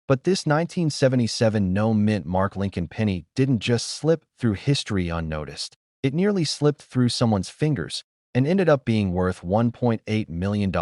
But this 1977 no-mint mark Lincoln penny didn't just slip through history unnoticed. It nearly slipped through someone's fingers and ended up being worth $1.8 million.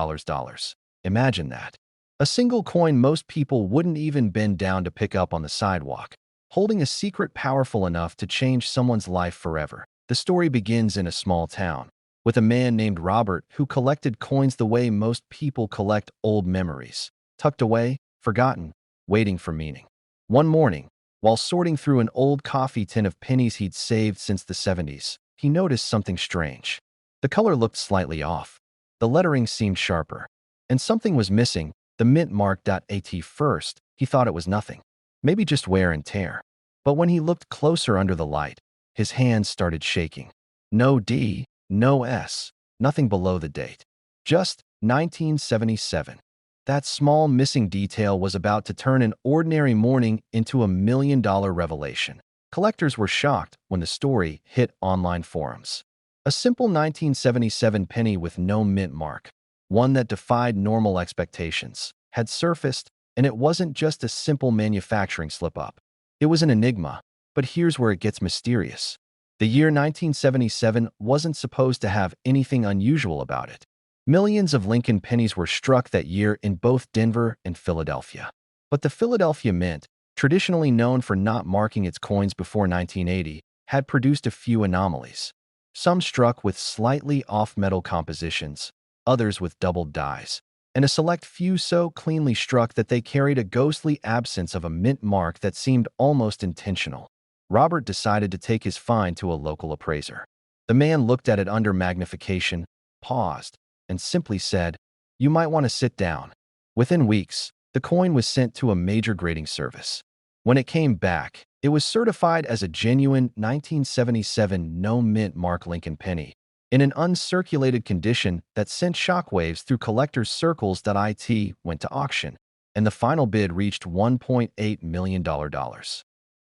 Imagine that. A single coin most people wouldn't even bend down to pick up on the sidewalk, holding a secret powerful enough to change someone's life forever. The story begins in a small town, with a man named Robert who collected coins the way most people collect old memories, tucked away, forgotten, waiting for meaning. One morning, while sorting through an old coffee tin of pennies he'd saved since the 70s, he noticed something strange. The color looked slightly off, the lettering seemed sharper, and something was missing. The mint mark .at first, he thought it was nothing, maybe just wear and tear. But when he looked closer under the light, his hands started shaking. No D, no S, nothing below the date. Just 1977. That small missing detail was about to turn an ordinary morning into $1 million revelation. Collectors were shocked when the story hit online forums. A simple 1977 penny with no mint mark, one that defied normal expectations, had surfaced, and it wasn't just a simple manufacturing slip-up. It was an enigma, but here's where it gets mysterious. The year 1977 wasn't supposed to have anything unusual about it. Millions of Lincoln pennies were struck that year in both Denver and Philadelphia. But the Philadelphia Mint, traditionally known for not marking its coins before 1980, had produced a few anomalies. Some struck with slightly off metal compositions, others with doubled dies, and a select few so cleanly struck that they carried a ghostly absence of a mint mark that seemed almost intentional. Robert decided to take his find to a local appraiser. The man looked at it under magnification, paused, and simply said, "You might want to sit down." Within weeks, the coin was sent to a major grading service. When it came back, it was certified as a genuine 1977 no-mint mark Lincoln penny, in an uncirculated condition that sent shockwaves through collectors' circles. It went to auction, and the final bid reached $1.8 million.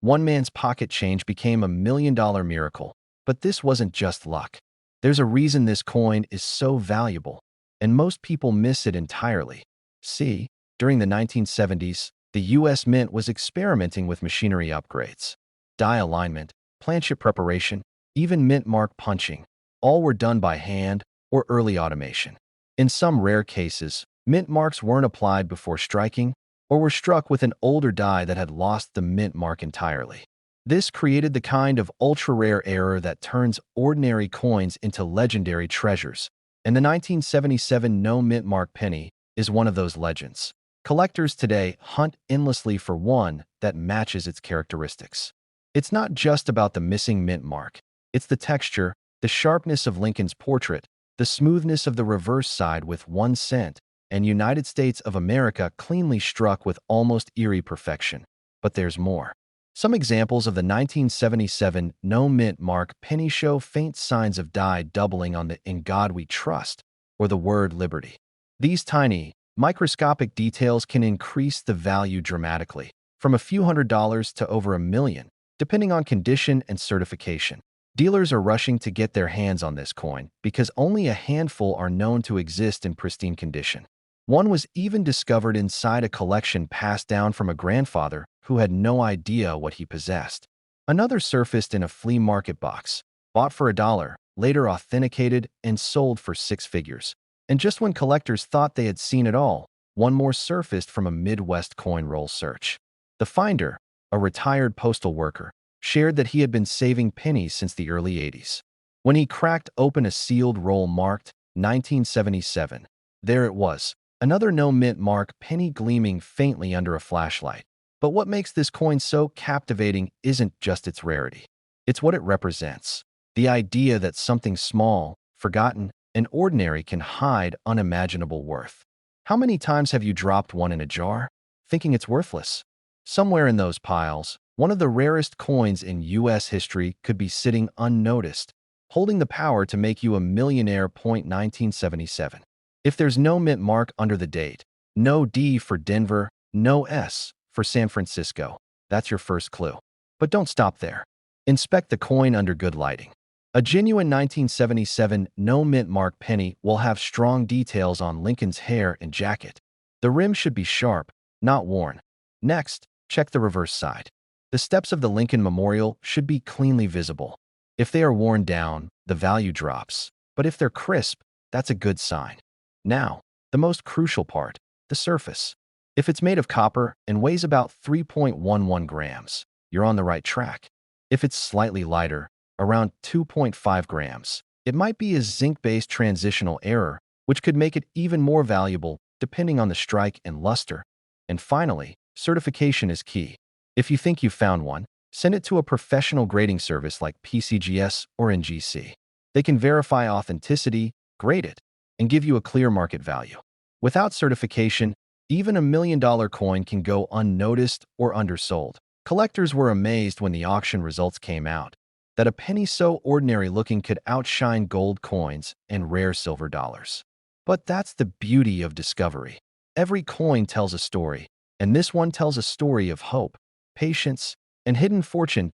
One man's pocket change became $1 million miracle. But this wasn't just luck. There's a reason this coin is so valuable, and most people miss it entirely. See, during the 1970s, the U.S. Mint was experimenting with machinery upgrades. Die alignment, planchet preparation, even mint mark punching, all were done by hand or early automation. In some rare cases, mint marks weren't applied before striking or were struck with an older die that had lost the mint mark entirely. This created the kind of ultra-rare error that turns ordinary coins into legendary treasures, and the 1977 no-mint mark penny is one of those legends. Collectors today hunt endlessly for one that matches its characteristics. It's not just about the missing mint mark. It's the texture, the sharpness of Lincoln's portrait, the smoothness of the reverse side with 1 cent, and United States of America cleanly struck with almost eerie perfection. But there's more. Some examples of the 1977 no-mint mark penny show faint signs of die doubling on the "In God We Trust" or the word liberty. These tiny, microscopic details can increase the value dramatically, from a few $100s to over $1 million, depending on condition and certification. Dealers are rushing to get their hands on this coin because only a handful are known to exist in pristine condition. One was even discovered inside a collection passed down from a grandfather who had no idea what he possessed. Another surfaced in a flea market box, bought for $1, later authenticated and sold for 6 figures. And just when collectors thought they had seen it all, one more surfaced from a Midwest coin roll search. The finder, a retired postal worker, shared that he had been saving pennies since the early 80s. When he cracked open a sealed roll marked 1977, there it was, another no-mint mark penny gleaming faintly under a flashlight. But what makes this coin so captivating isn't just its rarity. It's what it represents. The idea that something small, forgotten, and ordinary can hide unimaginable worth. How many times have you dropped one in a jar, thinking it's worthless? Somewhere in those piles, one of the rarest coins in U.S. history could be sitting unnoticed, holding the power to make you a millionaire. 1977. If there's no mint mark under the date, no D for Denver, no S for San Francisco, that's your first clue. But don't stop there. Inspect the coin under good lighting. A genuine 1977 no-mint mark penny will have strong details on Lincoln's hair and jacket. The rim should be sharp, not worn. Next, check the reverse side. The steps of the Lincoln Memorial should be cleanly visible. If they are worn down, the value drops. But if they're crisp, that's a good sign. Now, the most crucial part, the surface. If it's made of copper and weighs about 3.11 grams, you're on the right track. If it's slightly lighter, around 2.5 grams, it might be a zinc-based transitional error, which could make it even more valuable depending on the strike and luster. And finally, certification is key. If you think you found one, send it to a professional grading service like PCGS or NGC. They can verify authenticity, grade it, and give you a clear market value. Without certification, even a $1 million coin can go unnoticed or undersold. Collectors were amazed when the auction results came out, that a penny so ordinary looking could outshine gold coins and rare silver dollars. But that's the beauty of discovery. Every coin tells a story, and this one tells a story of hope, patience, and hidden fortune.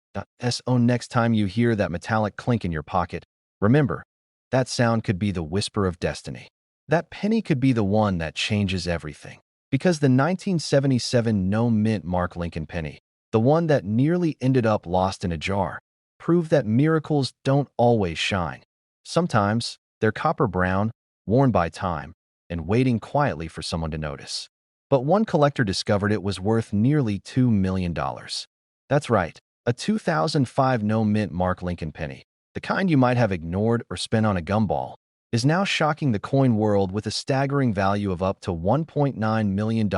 So next time you hear that metallic clink in your pocket, remember, that sound could be the whisper of destiny. That penny could be the one that changes everything. Because the 1977 no-mint Mark Lincoln penny, the one that nearly ended up lost in a jar, proved that miracles don't always shine. Sometimes they're copper brown, worn by time, and waiting quietly for someone to notice. But one collector discovered it was worth nearly $2 million. That's right, a 2005 no-mint Mark Lincoln penny, the kind you might have ignored or spent on a gumball, is now shocking the coin world with a staggering value of up to $1.9 million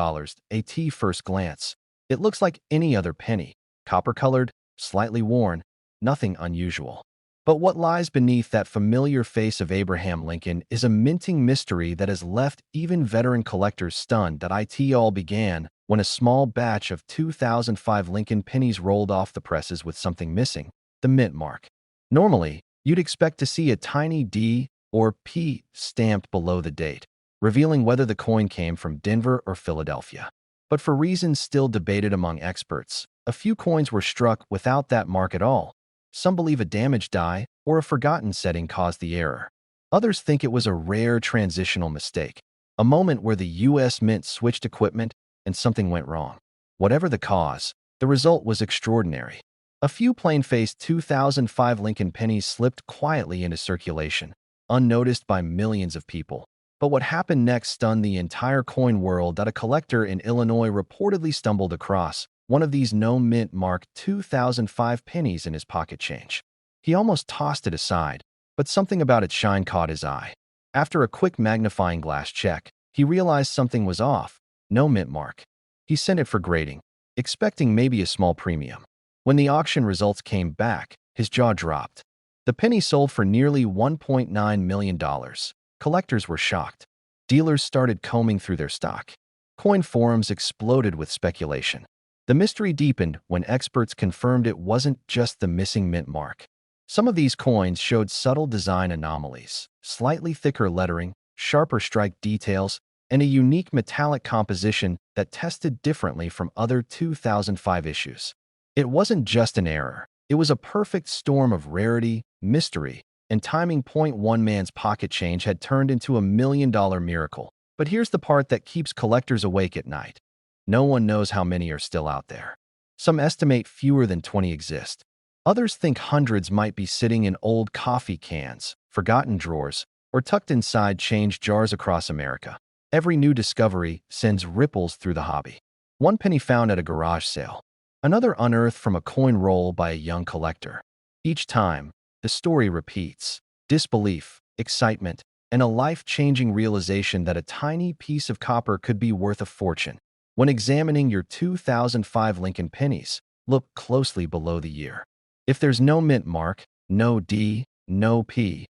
at first glance. It looks like any other penny, copper-colored, slightly worn, nothing unusual. But what lies beneath that familiar face of Abraham Lincoln is a minting mystery that has left even veteran collectors stunned. That it all began when a small batch of 2005 Lincoln pennies rolled off the presses with something missing, the mint mark. Normally, you'd expect to see a tiny D or P stamped below the date, revealing whether the coin came from Denver or Philadelphia. But for reasons still debated among experts, a few coins were struck without that mark at all. Some believe a damaged die or a forgotten setting caused the error. Others think it was a rare transitional mistake, a moment where the U.S. Mint switched equipment and something went wrong. Whatever the cause, the result was extraordinary. A few plain-faced 2005 Lincoln pennies slipped quietly into circulation, unnoticed by millions of people. But what happened next stunned the entire coin world. That a collector in Illinois reportedly stumbled across one of these no-mint mark 2005 pennies in his pocket change. He almost tossed it aside, but something about its shine caught his eye. After a quick magnifying glass check, he realized something was off. No mint mark. He sent it for grading, expecting maybe a small premium. When the auction results came back, his jaw dropped. The penny sold for nearly $1.9 million. Collectors were shocked. Dealers started combing through their stock. Coin forums exploded with speculation. The mystery deepened when experts confirmed it wasn't just the missing mint mark. Some of these coins showed subtle design anomalies, slightly thicker lettering, sharper strike details, and a unique metallic composition that tested differently from other 2005 issues. It wasn't just an error. It was a perfect storm of rarity, mystery, and timing. One man's pocket change had turned into $1 million miracle. But here's the part that keeps collectors awake at night. No one knows how many are still out there. Some estimate fewer than 20 exist. Others think hundreds might be sitting in old coffee cans, forgotten drawers, or tucked inside change jars across America. Every new discovery sends ripples through the hobby. One penny found at a garage sale. Another unearthed from a coin roll by a young collector. Each time, the story repeats. Disbelief, excitement, and a life-changing realization that a tiny piece of copper could be worth a fortune. When examining your 2005 Lincoln pennies, look closely below the year. If there's no mint mark, no D, no P,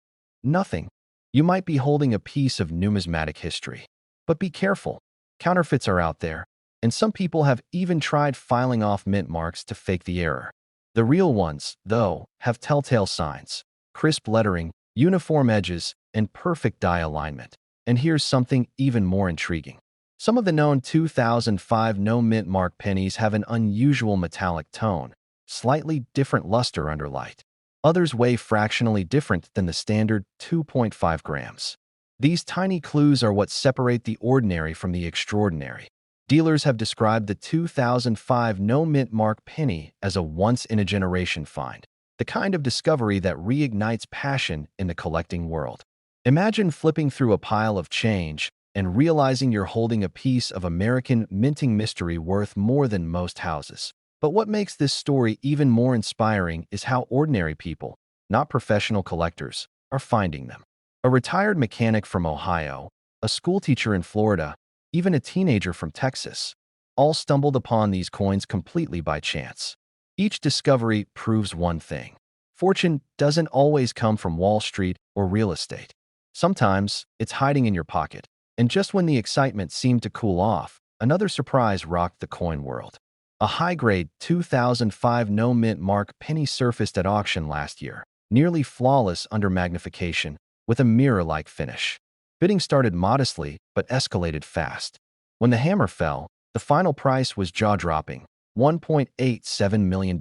nothing, you might be holding a piece of numismatic history. But be careful. Counterfeits are out there, and some people have even tried filing off mint marks to fake the error. The real ones, though, have telltale signs, crisp lettering, uniform edges, and perfect die alignment. And here's something even more intriguing. Some of the known 2005 no-mint mark pennies have an unusual metallic tone, slightly different luster under light. Others weigh fractionally different than the standard 2.5 grams. These tiny clues are what separate the ordinary from the extraordinary. Dealers have described the 2005 no-mint mark penny as a once-in-a-generation find, the kind of discovery that reignites passion in the collecting world. Imagine flipping through a pile of change and realizing you're holding a piece of American minting mystery worth more than most houses. But what makes this story even more inspiring is how ordinary people, not professional collectors, are finding them. A retired mechanic from Ohio, a schoolteacher in Florida, even a teenager from Texas, all stumbled upon these coins completely by chance. Each discovery proves one thing: fortune doesn't always come from Wall Street or real estate. Sometimes it's hiding in your pocket. And just when the excitement seemed to cool off, another surprise rocked the coin world. A high-grade 2005 no-mint mark penny surfaced at auction last year, nearly flawless under magnification, with a mirror-like finish. Bidding started modestly but escalated fast. When the hammer fell, the final price was jaw-dropping: $1.87 million.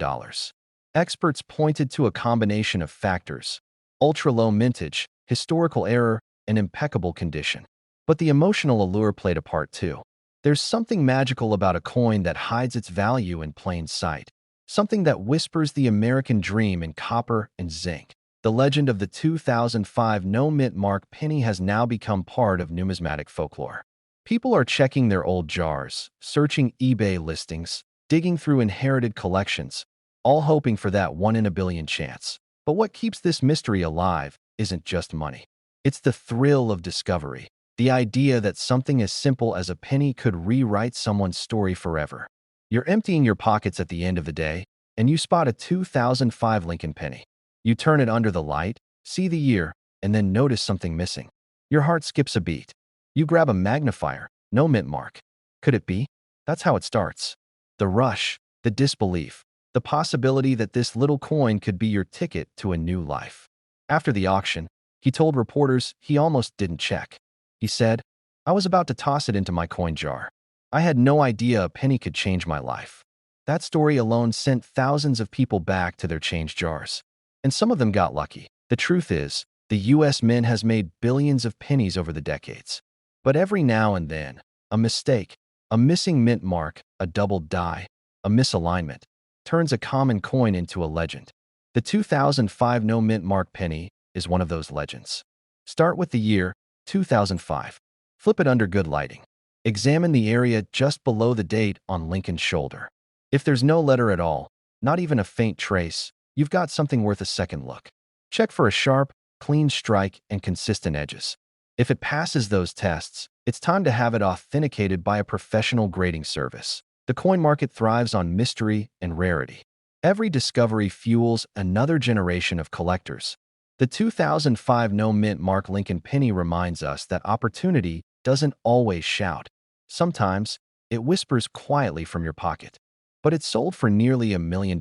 Experts pointed to a combination of factors: ultra-low mintage, historical error, and impeccable condition. But the emotional allure played a part too. There's something magical about a coin that hides its value in plain sight, something that whispers the American dream in copper and zinc. The legend of the 2005 no-mint mark penny has now become part of numismatic folklore. People are checking their old jars, searching eBay listings, digging through inherited collections, all hoping for that one-in-a-billion chance. But what keeps this mystery alive isn't just money. It's the thrill of discovery, the idea that something as simple as a penny could rewrite someone's story forever. You're emptying your pockets at the end of the day, and you spot a 2005 Lincoln penny. You turn it under the light, see the year, and then notice something missing. Your heart skips a beat. You grab a magnifier: no mint mark. Could it be? That's how it starts. The rush, the disbelief, the possibility that this little coin could be your ticket to a new life. After the auction, he told reporters he almost didn't check. He said, "I was about to toss it into my coin jar. I had no idea a penny could change my life." That story alone sent thousands of people back to their change jars. And some of them got lucky. The truth is, the U.S. Mint has made billions of pennies over the decades. But every now and then, a mistake, a missing mint mark, a doubled die, a misalignment, turns a common coin into a legend. The 2005 no mint mark penny is one of those legends. Start with the year 2005. Flip it under good lighting. Examine the area just below the date on Lincoln's shoulder. If there's no letter at all, not even a faint trace, you've got something worth a second look. Check for a sharp, clean strike and consistent edges. If it passes those tests, it's time to have it authenticated by a professional grading service. The coin market thrives on mystery and rarity. Every discovery fuels another generation of collectors. The 2005 no mint mark Lincoln penny reminds us that opportunity doesn't always shout. Sometimes, it whispers quietly from your pocket. But it's sold for nearly $1 million.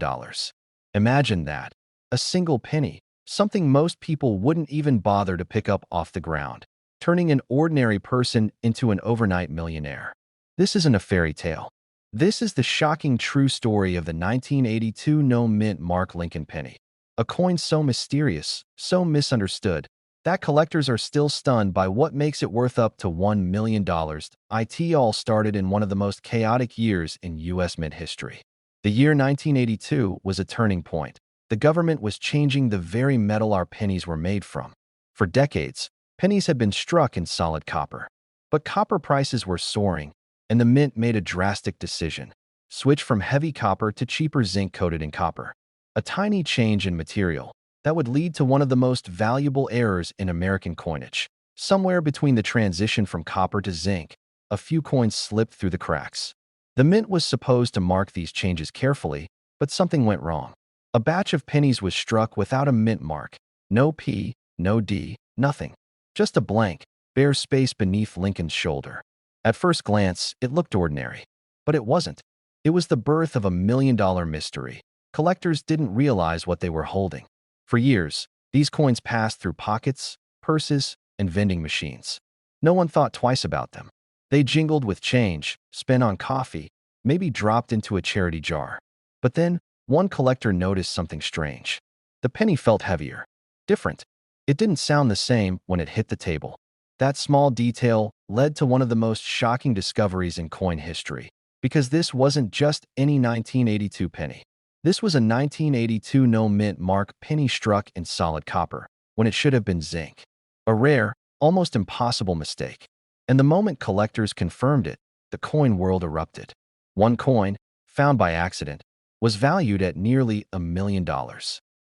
Imagine that. A single penny, something most people wouldn't even bother to pick up off the ground, turning an ordinary person into an overnight millionaire. This isn't a fairy tale. This is the shocking true story of the 1982 no-mint mark Lincoln penny. A coin so mysterious, so misunderstood, that collectors are still stunned by what makes it worth up to $1 million. It all started in one of the most chaotic years in U.S. mint history. The year 1982 was a turning point. The government was changing the very metal our pennies were made from. For decades, pennies had been struck in solid copper. But copper prices were soaring, and the mint made a drastic decision: switch from heavy copper to cheaper zinc coated in copper. A tiny change in material that would lead to one of the most valuable errors in American coinage. Somewhere between the transition from copper to zinc, a few coins slipped through the cracks. The mint was supposed to mark these changes carefully, but something went wrong. A batch of pennies was struck without a mint mark. No P, no D, nothing. Just a blank, bare space beneath Lincoln's shoulder. At first glance, it looked ordinary. But it wasn't. It was the birth of $1 million mystery. Collectors didn't realize what they were holding. For years, these coins passed through pockets, purses, and vending machines. No one thought twice about them. They jingled with change, spent on coffee, maybe dropped into a charity jar. But then, one collector noticed something strange. The penny felt heavier. Different. It didn't sound the same when it hit the table. That small detail led to one of the most shocking discoveries in coin history, because this wasn't just any 1982 penny. This was a 1982 no-mint mark penny struck in solid copper, when it should have been zinc. A rare, almost impossible mistake. And the moment collectors confirmed it, the coin world erupted. One coin, found by accident, was valued at nearly $1 million.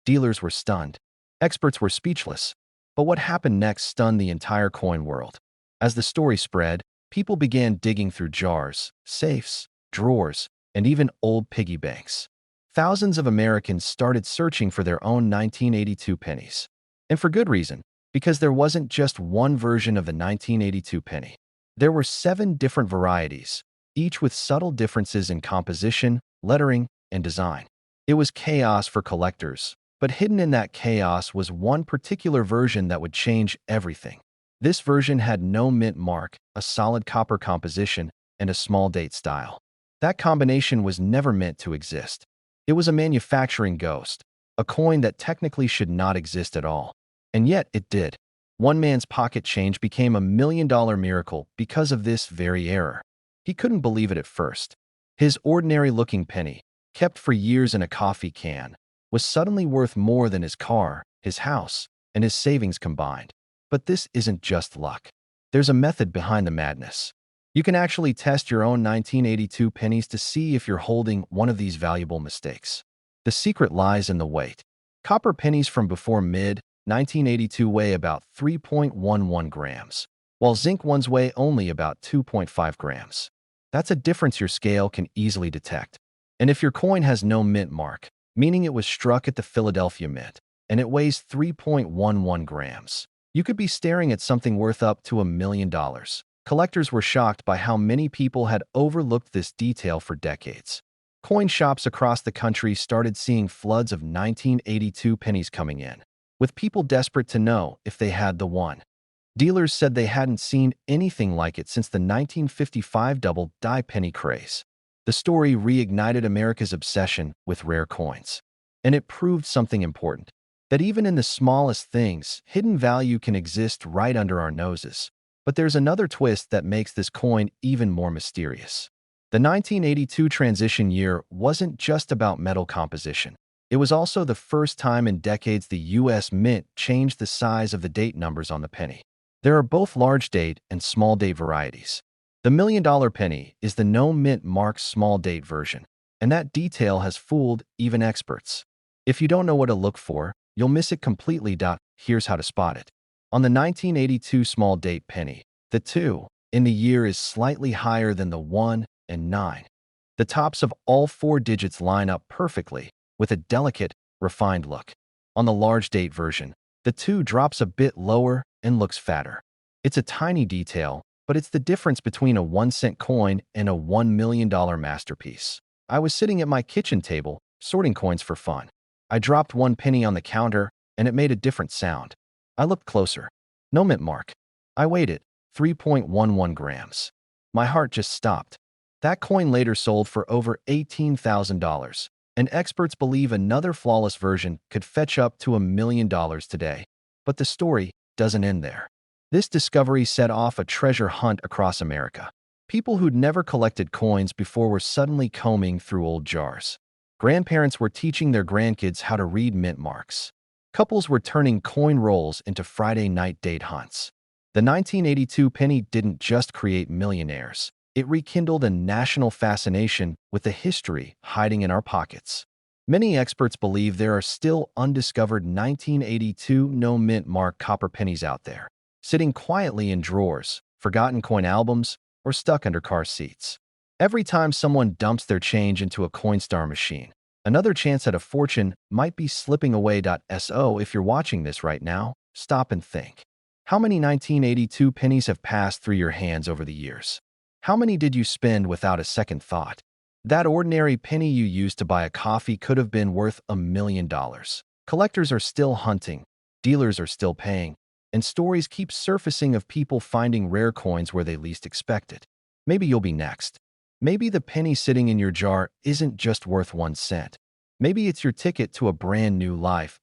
Dealers were stunned. Experts were speechless. But what happened next stunned the entire coin world. As the story spread, people began digging through jars, safes, drawers, and even old piggy banks. Thousands of Americans started searching for their own 1982 pennies. And for good reason, because there wasn't just one version of the 1982 penny. There were 7 different varieties, each with subtle differences in composition, lettering, and design. It was chaos for collectors, but hidden in that chaos was one particular version that would change everything. This version had no mint mark, a solid copper composition, and a small date style. That combination was never meant to exist. It was a manufacturing ghost, a coin that technically should not exist at all. And yet it did. One man's pocket change became $1 million miracle because of this very error. He couldn't believe it at first. His ordinary-looking penny, kept for years in a coffee can, was suddenly worth more than his car, his house, and his savings combined. But this isn't just luck. There's a method behind the madness. You can actually test your own 1982 pennies to see if you're holding one of these valuable mistakes. The secret lies in the weight. Copper pennies from before mid-1982 weigh about 3.11 grams, while zinc ones weigh only about 2.5 grams. That's a difference your scale can easily detect. And if your coin has no mint mark, meaning it was struck at the Philadelphia Mint, and it weighs 3.11 grams, you could be staring at something worth up to $1 million. Collectors were shocked by how many people had overlooked this detail for decades. Coin shops across the country started seeing floods of 1982 pennies coming in, with people desperate to know if they had the one. Dealers said they hadn't seen anything like it since the 1955 double-die penny craze. The story reignited America's obsession with rare coins. And it proved something important, that even in the smallest things, hidden value can exist right under our noses. But there's another twist that makes this coin even more mysterious. The 1982 transition year wasn't just about metal composition. It was also the first time in decades the U.S. Mint changed the size of the date numbers on the penny. There are both large date and small date varieties. The $1 million penny is the no mint mark small date version, and that detail has fooled even experts. If you don't know what to look for, you'll miss it completely. Here's how to spot it. On the 1982 small date penny, the 2 in the year is slightly higher than the 1 and 9. The tops of all 4 digits line up perfectly, with a delicate, refined look. On the large date version, the 2 drops a bit lower and looks fatter. It's a tiny detail, but it's the difference between a 1-cent coin and a $1 million masterpiece. I was sitting at my kitchen table, sorting coins for fun. I dropped one penny on the counter, and it made a different sound. I looked closer. No mint mark. I weighed it, 3.11 grams. My heart just stopped. That coin later sold for over $18,000, and experts believe another flawless version could fetch up to $1 million today. But the story doesn't end there. This discovery set off a treasure hunt across America. People who'd never collected coins before were suddenly combing through old jars. Grandparents were teaching their grandkids how to read mint marks. Couples were turning coin rolls into Friday night date hunts. The 1982 penny didn't just create millionaires. It rekindled a national fascination with the history hiding in our pockets. Many experts believe there are still undiscovered 1982 no mint mark copper pennies out there, sitting quietly in drawers, forgotten coin albums, or stuck under car seats. Every time someone dumps their change into a Coinstar machine, another chance at a fortune might be slipping away. So if you're watching this right now, stop and think. How many 1982 pennies have passed through your hands over the years? How many did you spend without a second thought? That ordinary penny you used to buy a coffee could have been worth $1 million. Collectors are still hunting, dealers are still paying, and stories keep surfacing of people finding rare coins where they least expect it. Maybe you'll be next. Maybe the penny sitting in your jar isn't just worth 1 cent. Maybe it's your ticket to a brand new life.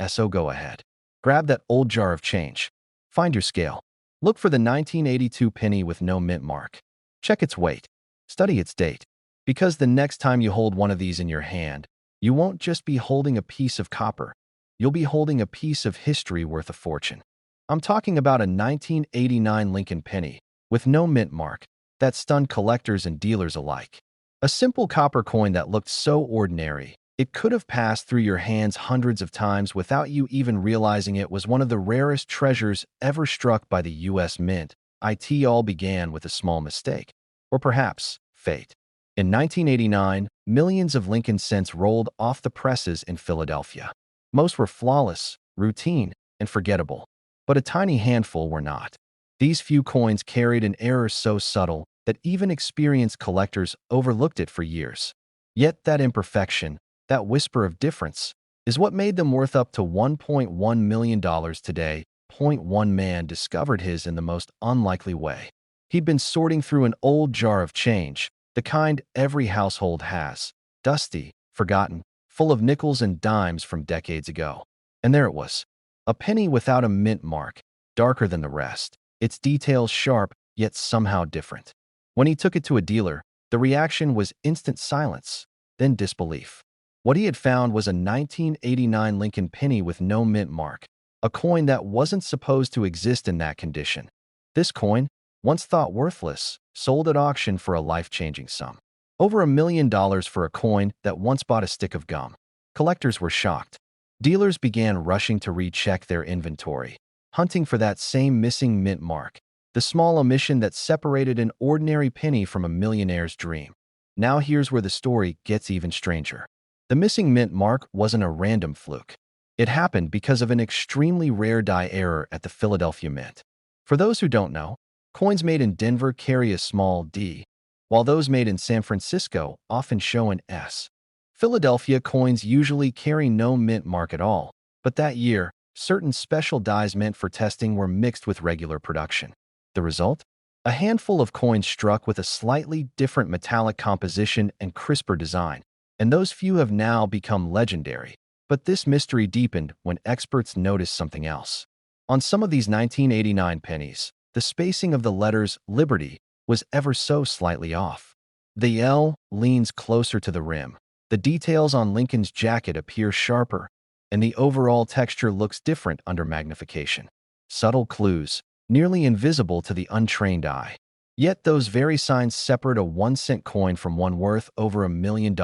So go ahead. Grab that old jar of change. Find your scale. Look for the 1982 penny with no mint mark. Check its weight. Study its date. Because the next time you hold one of these in your hand, you won't just be holding a piece of copper. You'll be holding a piece of history worth a fortune. I'm talking about a 1989 Lincoln penny with no mint mark that stunned collectors and dealers alike. A simple copper coin that looked so ordinary, it could have passed through your hands hundreds of times without you even realizing it was one of the rarest treasures ever struck by the U.S. Mint. It all began with a small mistake, or perhaps fate. In 1989, millions of Lincoln cents rolled off the presses in Philadelphia. Most were flawless, routine, and forgettable, but a tiny handful were not. These few coins carried an error so subtle that even experienced collectors overlooked it for years. Yet that imperfection, that whisper of difference, is what made them worth up to $1.1 million today. One man discovered his in the most unlikely way. He'd been sorting through an old jar of change, the kind every household has, dusty, forgotten, full of nickels and dimes from decades ago. And there it was, a penny without a mint mark, darker than the rest, its details sharp, yet somehow different. When he took it to a dealer, the reaction was instant silence, then disbelief. What he had found was a 1989 Lincoln penny with no mint mark, a coin that wasn't supposed to exist in that condition. This coin, once thought worthless, sold at auction for a life-changing sum. Over $1 million for a coin that once bought a stick of gum. Collectors were shocked. Dealers began rushing to recheck their inventory, hunting for that same missing mint mark, the small omission that separated an ordinary penny from a millionaire's dream. Now here's where the story gets even stranger. The missing mint mark wasn't a random fluke. It happened because of an extremely rare die error at the Philadelphia Mint. For those who don't know, coins made in Denver carry a small d, while those made in San Francisco often show an S. Philadelphia coins usually carry no mint mark at all, but that year, certain special dies meant for testing were mixed with regular production. The result? A handful of coins struck with a slightly different metallic composition and crisper design, and those few have now become legendary. But this mystery deepened when experts noticed something else. On some of these 1989 pennies, the spacing of the letters Liberty was ever so slightly off. The L leans closer to the rim. The details on Lincoln's jacket appear sharper, and the overall texture looks different under magnification. Subtle clues, nearly invisible to the untrained eye. Yet those very signs separate a 1-cent coin from one worth over $1 million.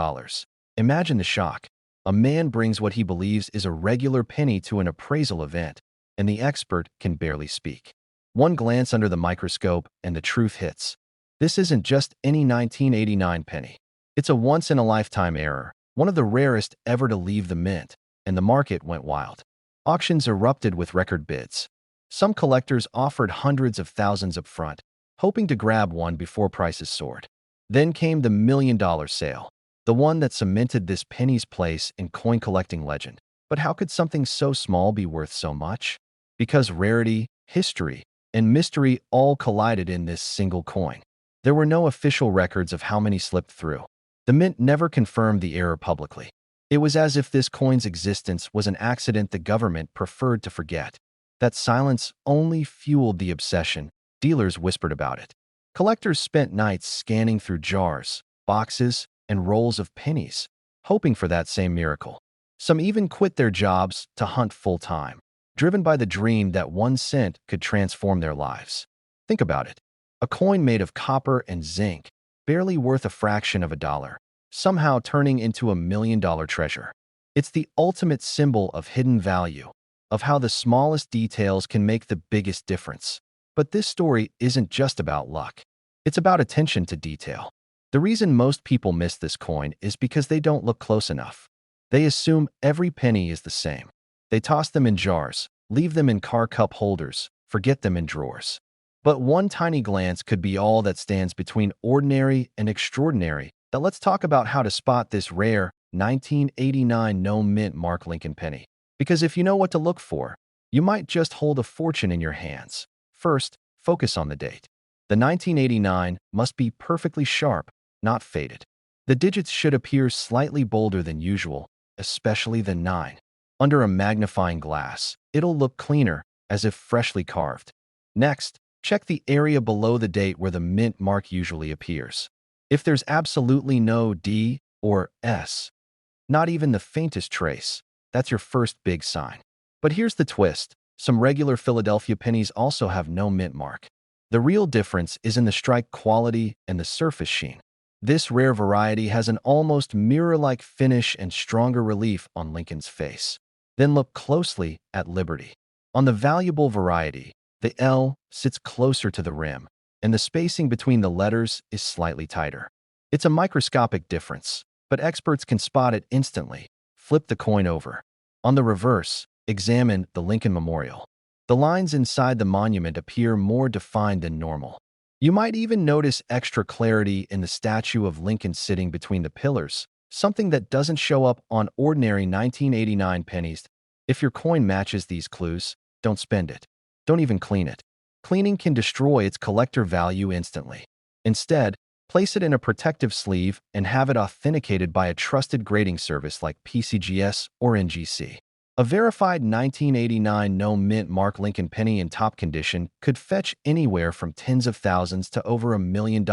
Imagine the shock. A man brings what he believes is a regular penny to an appraisal event, and the expert can barely speak. One glance under the microscope and the truth hits. This isn't just any 1989 penny. It's a once-in-a-lifetime error, one of the rarest ever to leave the mint, and the market went wild. Auctions erupted with record bids. Some collectors offered hundreds of thousands up front, hoping to grab one before prices soared. Then came the $1 million sale, the one that cemented this penny's place in coin collecting legend. But how could something so small be worth so much? Because rarity, history, and mystery all collided in this single coin. There were no official records of how many slipped through. The mint never confirmed the error publicly. It was as if this coin's existence was an accident the government preferred to forget. That silence only fueled the obsession. Dealers whispered about it. Collectors spent nights scanning through jars, boxes, and rolls of pennies, hoping for that same miracle. Some even quit their jobs to hunt full-time, driven by the dream that 1 cent could transform their lives. Think about it. A coin made of copper and zinc, barely worth a fraction of a dollar, somehow turning into $1 million treasure. It's the ultimate symbol of hidden value, of how the smallest details can make the biggest difference. But this story isn't just about luck. It's about attention to detail. The reason most people miss this coin is because they don't look close enough. They assume every penny is the same. They toss them in jars, leave them in car cup holders, forget them in drawers. But one tiny glance could be all that stands between ordinary and extraordinary. Now let's talk about how to spot this rare 1989 no mint mark Lincoln penny. Because if you know what to look for, you might just hold a fortune in your hands. First, focus on the date. The 1989 must be perfectly sharp, not faded. The digits should appear slightly bolder than usual, especially the 9. Under a magnifying glass, it'll look cleaner, as if freshly carved. Next, Check the area below the date where the mint mark usually appears. If there's absolutely no D or S, not even the faintest trace, that's your first big sign. But here's the twist. Some regular Philadelphia pennies also have no mint mark. The real difference is in the strike quality and the surface sheen. This rare variety has an almost mirror-like finish and stronger relief on Lincoln's face. Then look closely at Liberty. On the valuable variety, the L sits closer to the rim, and the spacing between the letters is slightly tighter. It's a microscopic difference, but experts can spot it instantly. Flip the coin over. On the reverse, examine the Lincoln Memorial. The lines inside the monument appear more defined than normal. You might even notice extra clarity in the statue of Lincoln sitting between the pillars, something that doesn't show up on ordinary 1989 pennies. If your coin matches these clues, don't spend it. Don't even clean it. Cleaning can destroy its collector value instantly. Instead, place it in a protective sleeve and have it authenticated by a trusted grading service like PCGS or NGC. A verified 1989 no mint mark Lincoln penny in top condition could fetch anywhere from tens of thousands to over $1 million,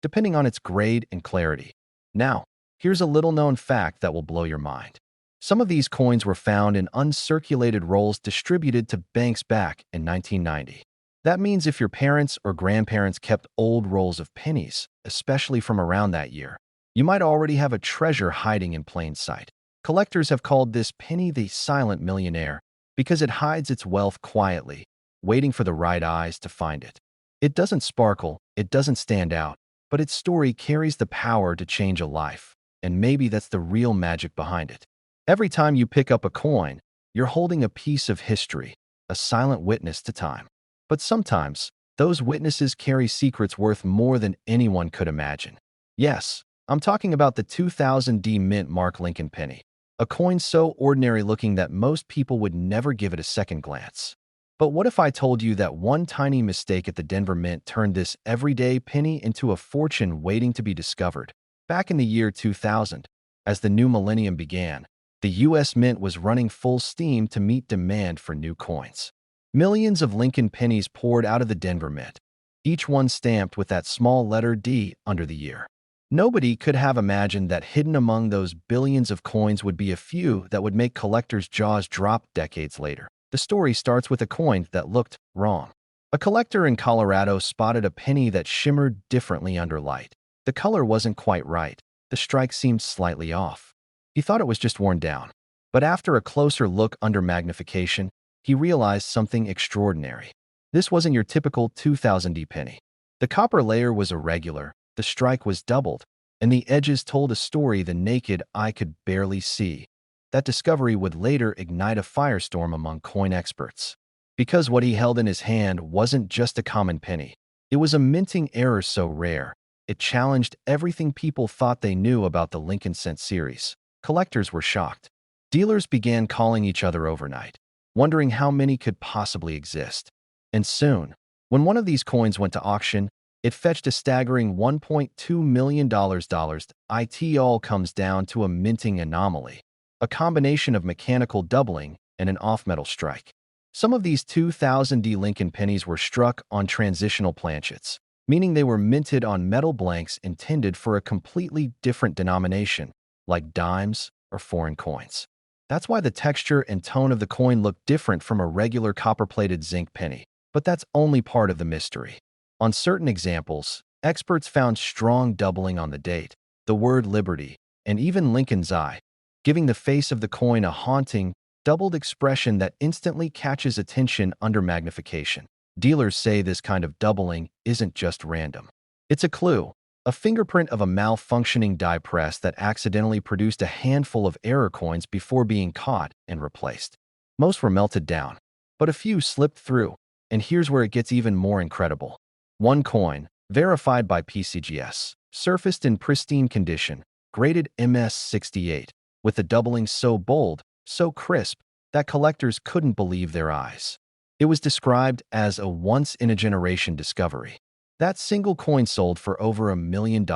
depending on its grade and clarity. Now, here's a little-known fact that will blow your mind. Some of these coins were found in uncirculated rolls distributed to banks back in 1990. That means if your parents or grandparents kept old rolls of pennies, especially from around that year, you might already have a treasure hiding in plain sight. Collectors have called this penny the silent millionaire because it hides its wealth quietly, waiting for the right eyes to find it. It doesn't sparkle, it doesn't stand out, but its story carries the power to change a life, and maybe that's the real magic behind it. Every time you pick up a coin, you're holding a piece of history, a silent witness to time. But sometimes, those witnesses carry secrets worth more than anyone could imagine. Yes, I'm talking about the 2000 D mint mark Lincoln penny. A coin so ordinary-looking that most people would never give it a second glance. But what if I told you that one tiny mistake at the Denver Mint turned this everyday penny into a fortune waiting to be discovered? Back in the year 2000, as the new millennium began, the U.S. Mint was running full steam to meet demand for new coins. Millions of Lincoln pennies poured out of the Denver Mint, each one stamped with that small letter D under the year. Nobody could have imagined that hidden among those billions of coins would be a few that would make collectors' jaws drop decades later. The story starts with a coin that looked wrong. A collector in Colorado spotted a penny that shimmered differently under light. The color wasn't quite right. The strike seemed slightly off. He thought it was just worn down. But after a closer look under magnification, he realized something extraordinary. This wasn't your typical 2000D penny. The copper layer was irregular, the strike was doubled, and the edges told a story the naked eye could barely see. That discovery would later ignite a firestorm among coin experts. Because what he held in his hand wasn't just a common penny. It was a minting error so rare, it challenged everything people thought they knew about the Lincoln Cent series. Collectors were shocked. Dealers began calling each other overnight, wondering how many could possibly exist. And soon, when one of these coins went to auction, it fetched a staggering $1.2 million. It all comes down to a minting anomaly, a combination of mechanical doubling and an off-metal strike. Some of these 2000D Lincoln pennies were struck on transitional planchets, meaning they were minted on metal blanks intended for a completely different denomination, like dimes or foreign coins. That's why the texture and tone of the coin look different from a regular copper-plated zinc penny. But that's only part of the mystery. On certain examples, experts found strong doubling on the date, the word Liberty, and even Lincoln's eye, giving the face of the coin a haunting, doubled expression that instantly catches attention under magnification. Dealers say this kind of doubling isn't just random. It's a clue, a fingerprint of a malfunctioning die press that accidentally produced a handful of error coins before being caught and replaced. Most were melted down, but a few slipped through, and here's where it gets even more incredible. One coin, verified by PCGS, surfaced in pristine condition, graded MS68, with the doubling so bold, so crisp, that collectors couldn't believe their eyes. It was described as a once-in-a-generation discovery. That single coin sold for over $1 million,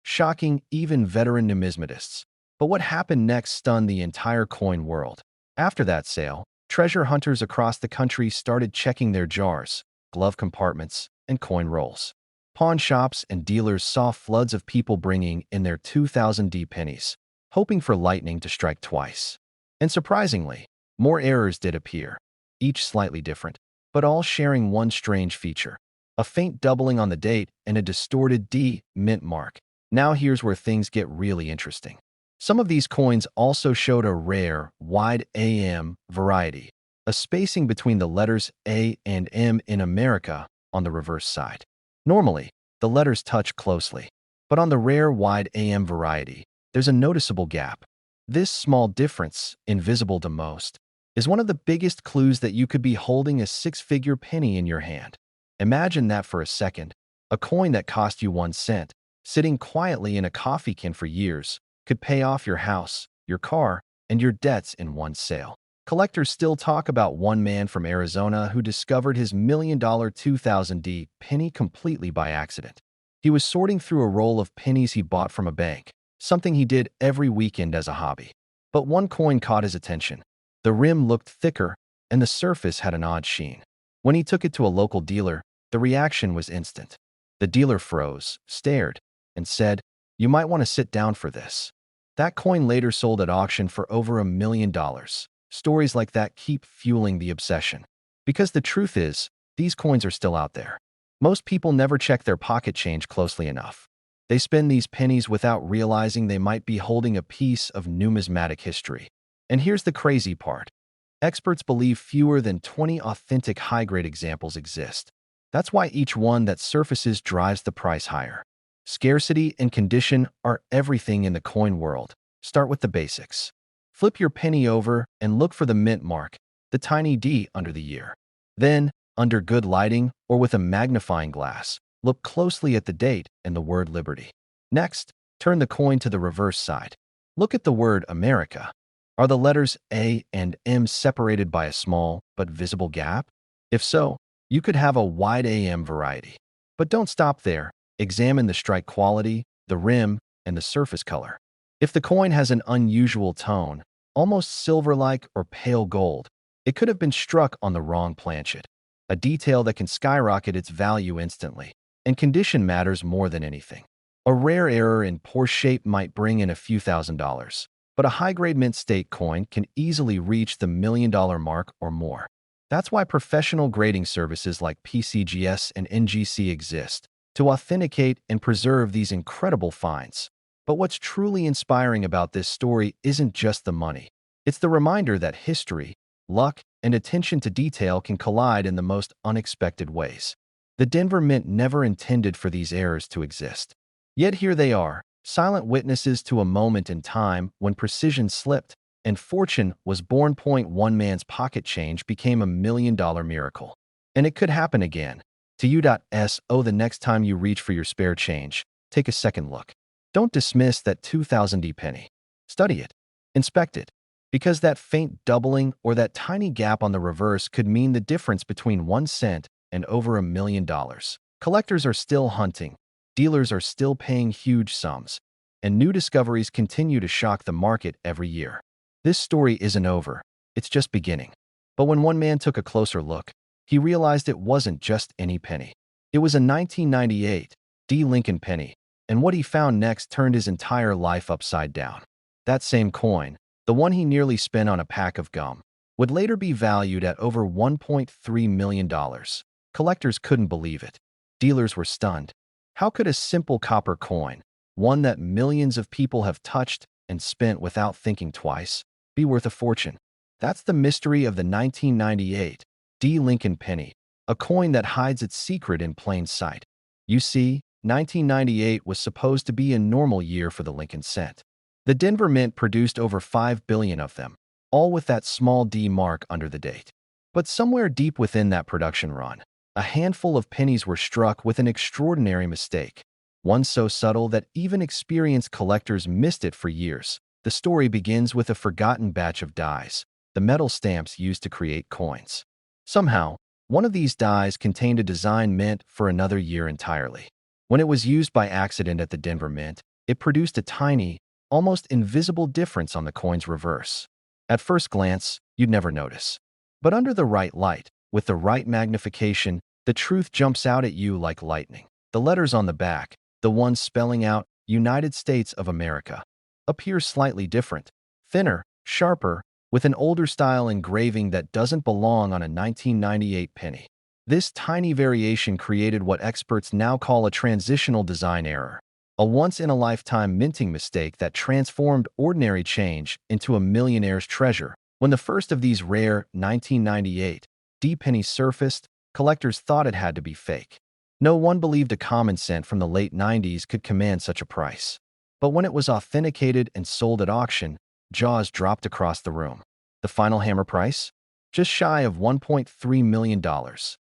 shocking even veteran numismatists. But what happened next stunned the entire coin world. After that sale, treasure hunters across the country started checking their jars, glove compartments and coin rolls. Pawn shops and dealers saw floods of people bringing in their 2000D pennies, hoping for lightning to strike twice. And surprisingly, more errors did appear, each slightly different, but all sharing one strange feature: a faint doubling on the date and a distorted D mint mark. Now here's where things get really interesting. Some of these coins also showed a rare, wide AM variety, a spacing between the letters A and M in America on the reverse side. Normally, the letters touch closely, but on the rare wide AM variety, there's a noticeable gap. This small difference, invisible to most, is one of the biggest clues that you could be holding a six-figure penny in your hand. Imagine that for a second. A coin that cost you 1 cent, sitting quietly in a coffee can for years, could pay off your house, your car, and your debts in one sale. Collectors still talk about one man from Arizona who discovered his $1,000,000 2000D penny completely by accident. He was sorting through a roll of pennies he bought from a bank, something he did every weekend as a hobby. But one coin caught his attention. The rim looked thicker, and the surface had an odd sheen. When he took it to a local dealer, the reaction was instant. The dealer froze, stared, and said, "You might want to sit down for this." That coin later sold at auction for over $1,000,000. Stories like that keep fueling the obsession. Because the truth is, these coins are still out there. Most people never check their pocket change closely enough. They spend these pennies without realizing they might be holding a piece of numismatic history. And here's the crazy part. Experts believe fewer than 20 authentic high-grade examples exist. That's why each one that surfaces drives the price higher. Scarcity and condition are everything in the coin world. Start with the basics. Flip your penny over and look for the mint mark, the tiny D under the year. Then, under good lighting or with a magnifying glass, look closely at the date and the word Liberty. Next, turn the coin to the reverse side. Look at the word America. Are the letters A and M separated by a small but visible gap? If so, you could have a wide AM variety. But don't stop there. Examine the strike quality, the rim, and the surface color. If the coin has an unusual tone, almost silver-like or pale gold, it could have been struck on the wrong planchet, a detail that can skyrocket its value instantly. And condition matters more than anything. A rare error in poor shape might bring in a few $1,000s, but a high-grade mint state coin can easily reach the $1,000,000 mark or more. That's why professional grading services like PCGS and NGC exist, to authenticate and preserve these incredible finds. But what's truly inspiring about this story isn't just the money. It's the reminder that history, luck, and attention to detail can collide in the most unexpected ways. The Denver Mint never intended for these errors to exist. Yet here they are, silent witnesses to a moment in time when precision slipped and fortune was born. One man's pocket change became a $1,000,000 miracle. And it could happen again. To you.so the next time you reach for your spare change, take a second look. Don't dismiss that 2000D penny. Study it. Inspect it. Because that faint doubling or that tiny gap on the reverse could mean the difference between 1 cent and over $1,000,000. Collectors are still hunting. Dealers are still paying huge sums. And new discoveries continue to shock the market every year. This story isn't over. It's just beginning. But when one man took a closer look, he realized it wasn't just any penny. It was a 1998 D. Lincoln penny, and what he found next turned his entire life upside down. That same coin, the one he nearly spent on a pack of gum, would later be valued at over $1.3 million. Collectors couldn't believe it. Dealers were stunned. How could a simple copper coin, one that millions of people have touched and spent without thinking twice, be worth a fortune? That's the mystery of the 1998 D. Lincoln penny, a coin that hides its secret in plain sight. You see, 1998 was supposed to be a normal year for the Lincoln cent. The Denver Mint produced over 5 billion of them, all with that small D mark under the date. But somewhere deep within that production run, a handful of pennies were struck with an extraordinary mistake, one so subtle that even experienced collectors missed it for years. The story begins with a forgotten batch of dies, the metal stamps used to create coins. Somehow, one of these dies contained a design meant for another year entirely. When it was used by accident at the Denver Mint, it produced a tiny, almost invisible difference on the coin's reverse. At first glance, you'd never notice. But under the right light, with the right magnification, the truth jumps out at you like lightning. The letters on the back, the ones spelling out United States of America, appear slightly different, thinner, sharper, with an older style engraving that doesn't belong on a 1998 penny. This tiny variation created what experts now call a transitional design error, a once-in-a-lifetime minting mistake that transformed ordinary change into a millionaire's treasure. When the first of these rare 1998 D pennies surfaced, collectors thought it had to be fake. No one believed a common cent from the late 90s could command such a price. But when it was authenticated and sold at auction, jaws dropped across the room. The final hammer price? Just shy of $1.3 million.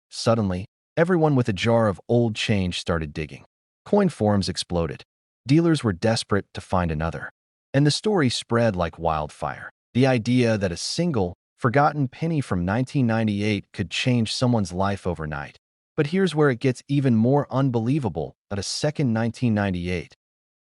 Suddenly, everyone with a jar of old change started digging. Coin forums exploded. Dealers were desperate to find another. And the story spread like wildfire. The idea that a single, forgotten penny from 1998 could change someone's life overnight. But here's where it gets even more unbelievable: that a second 1998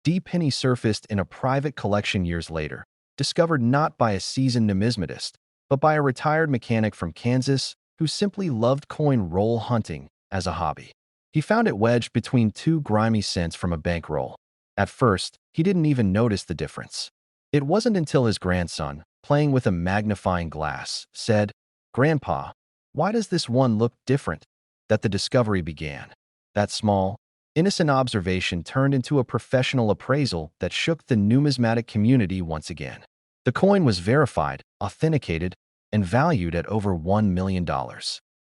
D penny surfaced in a private collection years later, discovered not by a seasoned numismatist, but by a retired mechanic from Kansas who simply loved coin roll hunting as a hobby. He found it wedged between two grimy cents from a bankroll. At first, he didn't even notice the difference. It wasn't until his grandson, playing with a magnifying glass, said, "Grandpa, why does this one look different?" that the discovery began. That small, innocent observation turned into a professional appraisal that shook the numismatic community once again. The coin was verified, authenticated, and valued at over $1 million.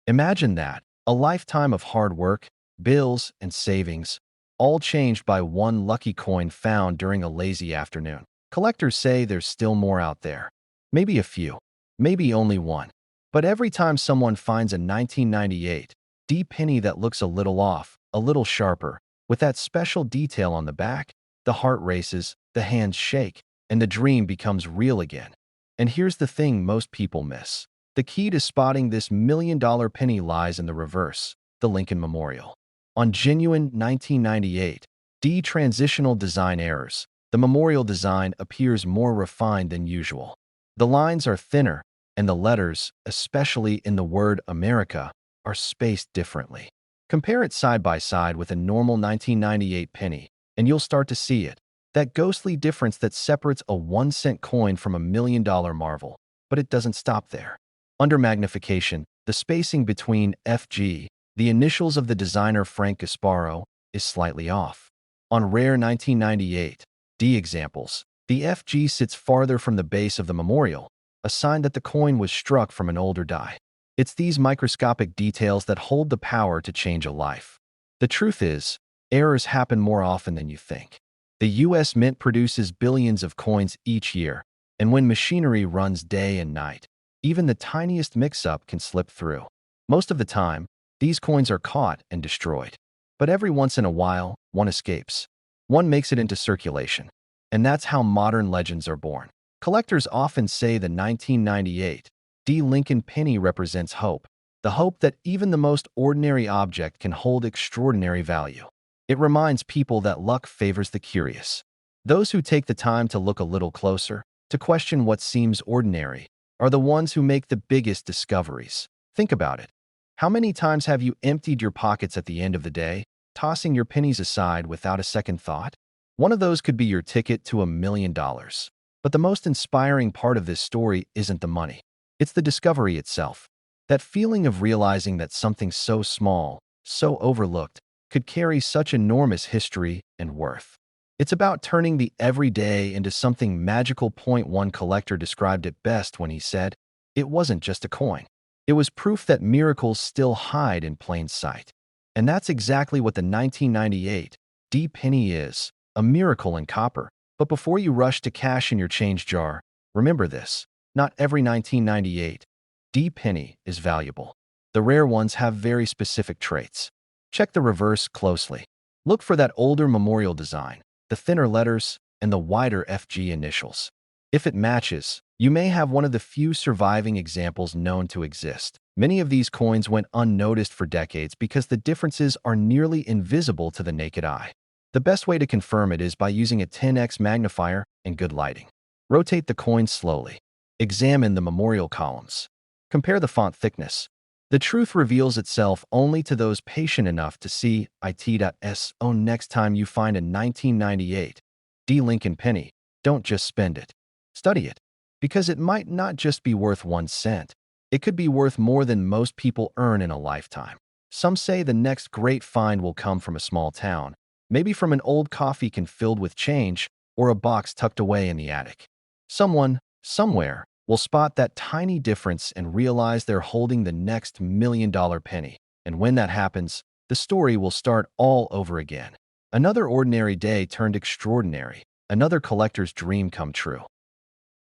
Imagine that, a lifetime of hard work, bills, and savings, all changed by one lucky coin found during a lazy afternoon. Collectors say there's still more out there. Maybe a few, maybe only one. But every time someone finds a 1998 D penny that looks a little off, a little sharper, with that special detail on the back, the heart races, the hands shake, and the dream becomes real again. And here's the thing most people miss. The key to spotting this million-dollar penny lies in the reverse, the Lincoln Memorial. On genuine 1998 D transitional design errors, the memorial design appears more refined than usual. The lines are thinner, and the letters, especially in the word America, are spaced differently. Compare it side by side with a normal 1998 penny, and you'll start to see it. That ghostly difference that separates a 1-cent coin from a million-dollar marvel. But it doesn't stop there. Under magnification, the spacing between FG, the initials of the designer Frank Gasparo, is slightly off. On rare 1998 D examples, the FG sits farther from the base of the memorial, a sign that the coin was struck from an older die. It's these microscopic details that hold the power to change a life. The truth is, errors happen more often than you think. The U.S. Mint produces billions of coins each year, and when machinery runs day and night, even the tiniest mix-up can slip through. Most of the time, these coins are caught and destroyed. But every once in a while, one escapes. One makes it into circulation. And that's how modern legends are born. Collectors often say the 1998 D Lincoln penny represents hope, the hope that even the most ordinary object can hold extraordinary value. It reminds people that luck favors the curious. Those who take the time to look a little closer, to question what seems ordinary, are the ones who make the biggest discoveries. Think about it. How many times have you emptied your pockets at the end of the day, tossing your pennies aside without a second thought? One of those could be your ticket to $1 million. But the most inspiring part of this story isn't the money. It's the discovery itself. That feeling of realizing that something so small, so overlooked, could carry such enormous history and worth. It's about turning the everyday into something magical. One collector described it best when he said, "It wasn't just a coin. It was proof that miracles still hide in plain sight." And that's exactly what the 1998 D penny is, a miracle in copper. But before you rush to cash in your change jar, remember this: not every 1998 D penny is valuable. The rare ones have very specific traits. Check the reverse closely. Look for that older memorial design, the thinner letters, and the wider FG initials. If it matches, you may have one of the few surviving examples known to exist. Many of these coins went unnoticed for decades because the differences are nearly invisible to the naked eye. The best way to confirm it is by using a 10x magnifier and good lighting. Rotate the coin slowly. Examine the memorial columns. Compare the font thickness. The truth reveals itself only to those patient enough to see it.s own next time you find a 1998 D Lincoln penny. Don't just spend it. Study it. Because it might not just be worth 1 cent. It could be worth more than most people earn in a lifetime. Some say the next great find will come from a small town, maybe from an old coffee can filled with change or a box tucked away in the attic. Someone, somewhere, will spot that tiny difference and realize they're holding the next $1 million penny. And when that happens, the story will start all over again. Another ordinary day turned extraordinary, another collector's dream come true.